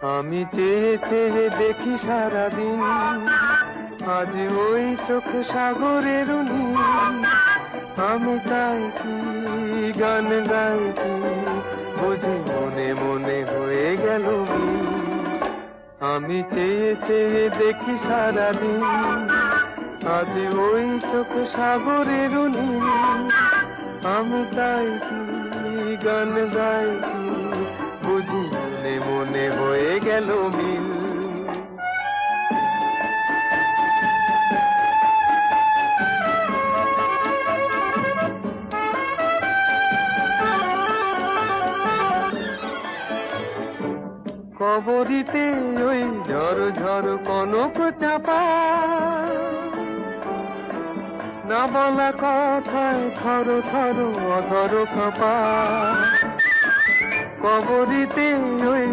আমি চেয়ে চেয়ে দেখি সারাদিন, আজ ওই চোখ সাগরের নীল। আমি তাই কি গান গাইছি, বুঝি মনে মনে হয়ে গেল মিল। আমি চেয়ে চেয়ে দেখি সারাদিন, আজ ওই চোখ সাগরের নীল। আমি তাই কি গান গাইছি, বুঝি মনে মনে হয়ে গেল মিল। কবরীতে ওই ঝড় ঝড় কনক চাপা, না বলা কথায় থর থর অধর কাঁপা। কবরীতে ওই